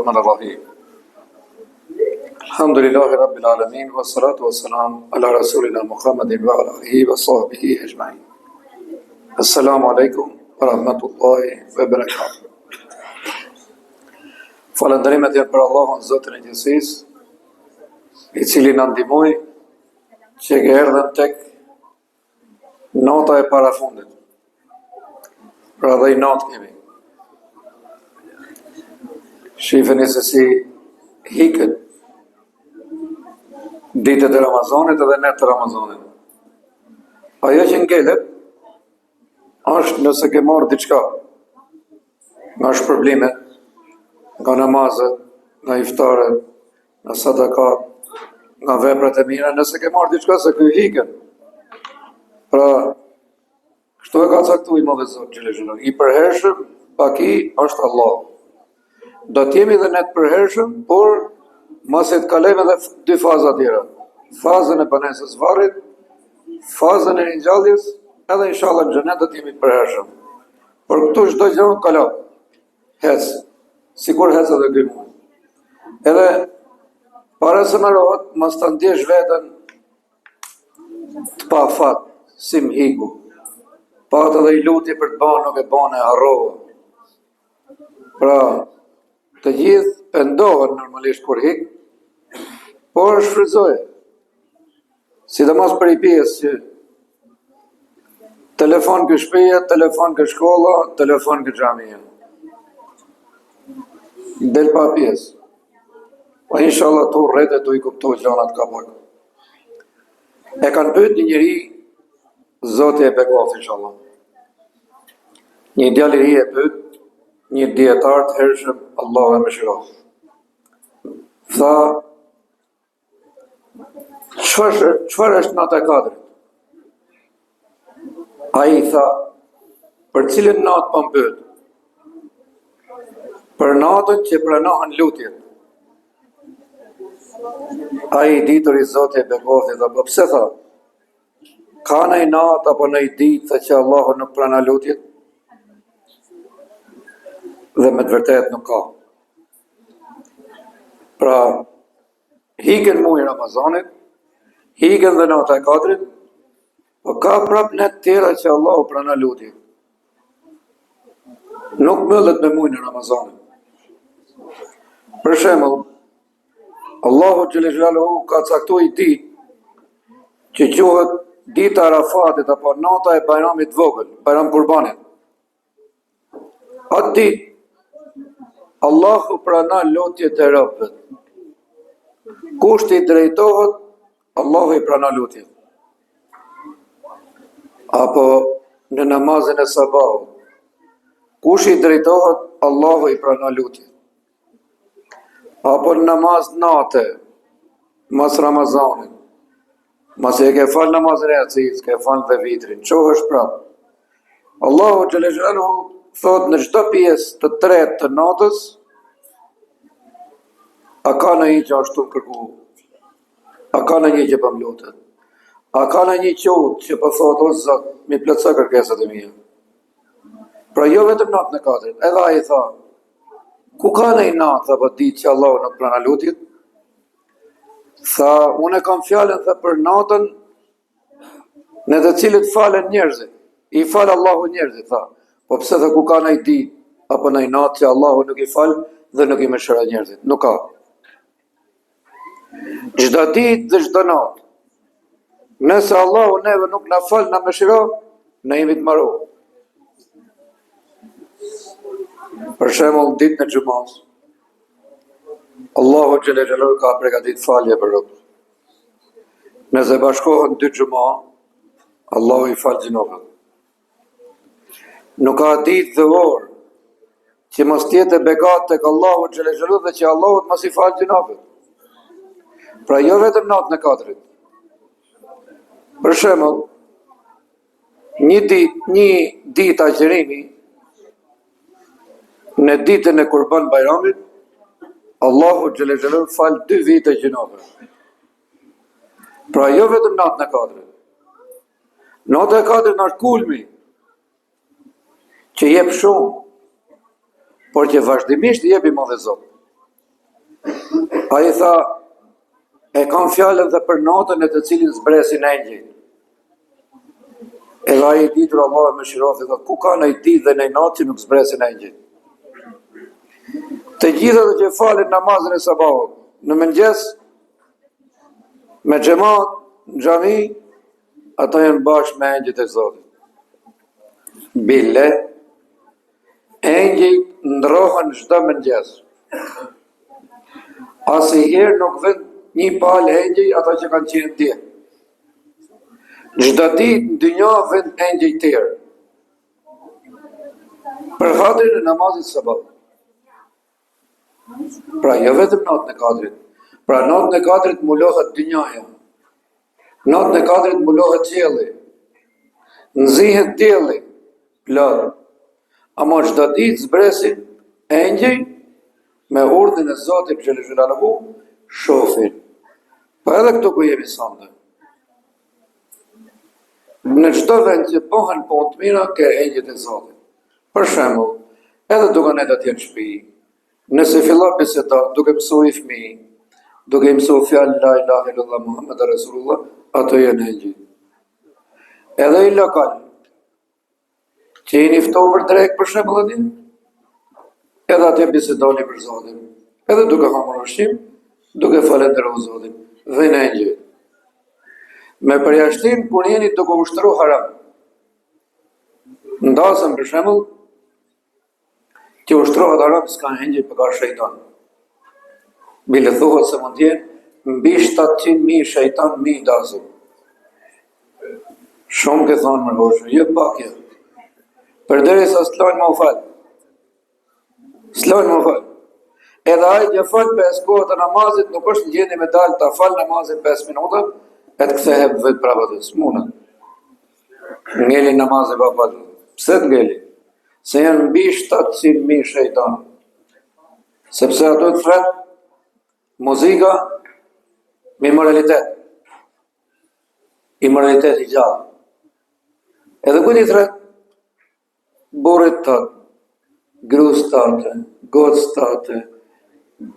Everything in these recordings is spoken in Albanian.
الرحمن الرحيم الحمد لله رب العالمين والصلاة والسلام على رسولنا محمد وعلى آله وصحبه أجمعين. السلام عليكم ورحمة الله وبركاته. Falënderimet janë për Allahun Zotin e Gjithësisë, i cili na ndihmoi që erdhëm tek nota e parafundit. Pra dhe i natë kemi. Shifeni se si hikën ditët e Ramazanit edhe net të Ramazanit. Ajo që ngelet është nëse ke marrë diçka nga shpërblimet, nga namazet, nga iftaret, nga sadakat, nga veprat e mira, nëse ke marrë diçka se ky hikën. Pra, kështu e ka caktuar Imam Zot Xhelal. I përhershëm paki është Allah. Do t'jemi dhe ne të përhershëm, por masi të kalojmë edhe dy faza tjera. Fazën e banesës varrit, fazën e ringjalljes, edhe inshallah në xhenet do t'jemi të përhershëm. Por këtu çdo gjë kalon. Hec, sikur hec edhe ky muaj. Edhe para se marrohet, mos ta ndjesh veten të pa fat, si mhiku. Pa të dhe i luti për të banë, nuk e banë e harrova. Pra, të gjithë pendohen normalisht kur hik, por shfrytëzoje. Sidomos për i pjesë që telefon kë shtëpia, telefon kë shkolla, telefon kë xhamia. Del pa pjesë. Po inshallah tu rrete tu i kuptoj gjanat ka pak. E kanë pyet një njeri, Zoti e bekoft inshallah. Një djalë i ri e pyet një dietar të hershëm, Allahu e mëshiroft. Tha, çfarë është nata e katërt? Ai tha, për cilën natë po më pyet? Për natën që pranohen lutjet. Ai ditur i Zotit e bekoft tha, po pse tha? Ka në i natë apo në i ditë që Allahu nuk pranon lutjet? Dhe me të vërtet nuk ka. Pra, hiken muaj Ramazanit, hiken dhe nata e katërt, po ka prap net tjera që Allahu pranon lutjet. Nuk mbyllet me muajin e Ramazanit. Për shembull, Allahu Xhelaluhu ka caktuar ditë që quhet dita e Arafatit apo nata e Bajramit vogël, Bajram Kurbanit. Atë ditë Allahu pranon lutjet e robëve. Kush i drejtohet, Allahu i pranon lutjet. Apo në namazin e sabahut, kush i drejtohet, Allahu i pranon lutjet. Apo në namaz natë, mas Ramazanit, mas e ke fal namazin e yatsis, ke fal dhe vitrin, qohësh prap. Allahu Xhelaluhu thot në çdo pjesë të tretë të natës, a ka në një që ashtu kërku, a ka në një që për mlutet, a ka në një qut që për thot, o Zot, mi plëtsa kërkesat e mija. Pra jo vetëm natë në katërt, edhe a i tha, ku ka në i natë apo ditë që Allah nuk pranon lutjet? Tha, unë e kam fjallën dhe për natën në të cilët falen njerëzit, i falë Allahu njerëzit, tha. Po pse dhe ku ka në i ditë, apo në i natë që Allahu nuk i falë dhe nuk i mëshira njerëzit. Nuk ka. Çdo ditë dhe çdo natë. Nëse Allahu neve nuk na falë, na mëshira, ne jemi të marrë. Për shembull ditën e xumës, Allahu Xhelaluhu ka përgatitur falje për robët. Nëse bashkohen dy xuma, Allahu i fal gjinohet. Nuk ka ditë dhe orë që mos tjetë e bekat tek Allahu Xhelaluhu dhe që Allahu mos i fal gjinohet. Pra jo vetëm natën e katërt. Për shembull, një ditë agjërimi në ditën e Kurban Bajramit, Allahu Xhelaluhu fal 2 vite gjinohet. Pra jo vetëm natën e katërt. Nata e katërt është kulmi që jep shumë, por që vazhdimisht jepi më dhe Zot. A i tha, e kam fjallën dhe për natën e të cilin zbresin engjëjt. Edhe a i ditur Allah me shirofi, dhe ku ka në i ditë dhe në i natë që nuk zbresin engjëjt. Të gjithë dhe që falin namazën e sabahut, në mëngjes, me xhamat, në xhami, ata janë bashkë me engjëjt e Zotit. Bile, engjëjt ndrohen çdo mëngjes. Asnjëherë nuk vjen një palë engjëj ata që kanë qenë dje. Çdo ditë në dynjë vjen engjëj tjerë. Për hatrin e namazit sabah. Pra jo vetëm natën e Kadrit. Pra natën e Kadrit mulohet dynjaja. Natën e Kadrit mulohet qielli. Nxihet dielli, plot. Ama çdo ditë zbresin engjëj me urdhën e Zotit xhelaluhu shohin. Po edhe këtu ku jemi sonte. Në çdo vend që bëhen punë të mira ke engjëjt e Zotit. Për shembull, edhe duke ne të jetë në shtëpi, nëse fillon biseda duke mësuar fëmijë, duke mësuar fjalën la ilaha illallah Muhammed Rasulullah, ato janë engjëj. Edhe i lokal, që i njëftohë për drejkë për shembull aty, edhe atë bisedoni për Zotin. Edhe duke hamur ushqim, duke falendëruar Zotin, vjen engjëj. Me përjashtim kur jeni duke ushtruar haram. Ndasëm për shembull, që ushtrohet haram s'ka engjëj për ka shejtan. Bile thuhet se mund t'jenë mbi 700.000 shejtan mi dasëm. Shumë ke thonë më hoshë, jo pakje. Përderisa s'lojnë më u falë. S'lojnë më u falë. Edhe ai që falë 5 kohët e namazit nuk është në gjendje me dalë ta falë namazin 5 minuta, e të kthehet vetë prapa të smuna. Ngeli namazin pa falë. Pse të ngeli? Se janë mbi 700.000 shejtan. Sepse ato të thret muzika me moralitet. Imoralitet i gjallë. Edhe ku t'i thret? Burrit tëtë, grus tëtë, gocë tëtë,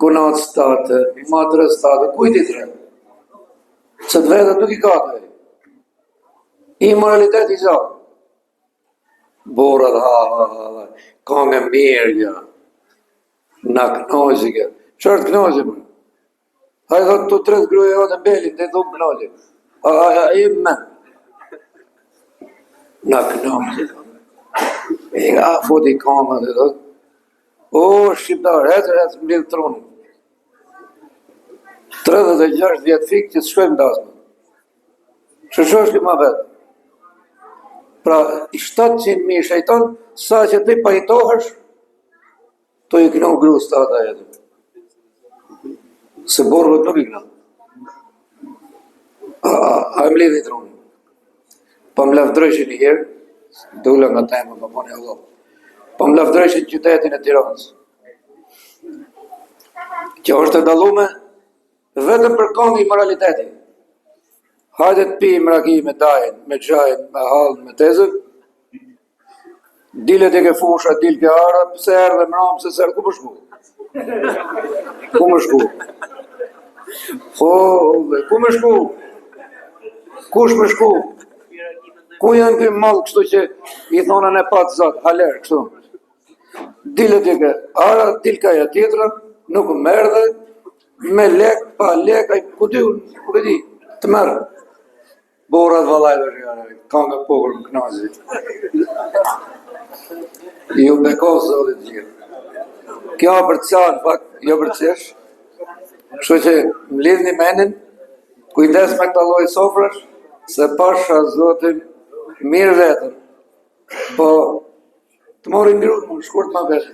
kunatës tëtë, matrës tëtë, ku t'i thret? Se të vetë nuk i ka të vejtë. Imoralitet i gjallë. Burrat, ka nga mirë ja. Na knojë kë. Çfarë të knojë më? Ai thot tu 3 gruaja jote belin, te thon knojë. Ai më. Na knojë. E nga foti kama dhe thot. O, shqiptar, ecë mblidh tronin. 36 vjetë fikë që të shkojmë dasmë. Që shoshki ma vetë. Pra, 700.000 shejton, sa që ti pajtohesh, to i këno grus të ata jetë. Se borëve nuk i këno. A më lidhi tronin. Po më lafdrëshin i herë, dule nga temë, më poni Allah. Po më lafdrëshin qytetin e Tiranës. Që është e dalume, vetëm për këngë i moraliteti. Hajde të pi mraki me dajën, me gjajën, me halën, me tezën. Dilet e ke fusha, dil ke ara, pëse erë dhe mramë, se sërë, ku më shku? Ku më shku? Ku më shku? Kush më shku? Ku janë këj malë kështu që i thonën e patë zatë, halerë, kështu? Dilet e ke ara, dil ka ja tjetëra, nuk më erdhe, me lek, pa lek, ku di, të merë. Borat vallaj dhe rjane, ka nga pokër më knazit. Ju bekos zotit gjithë. Kjo për të qanë, pak, jo për të qesh. Kështu që më lidhni menin, kujdes me këta lloj sofrash, se pasha zotin mirë vetën. Po, të morin ngrut, më shkurt ma vetë.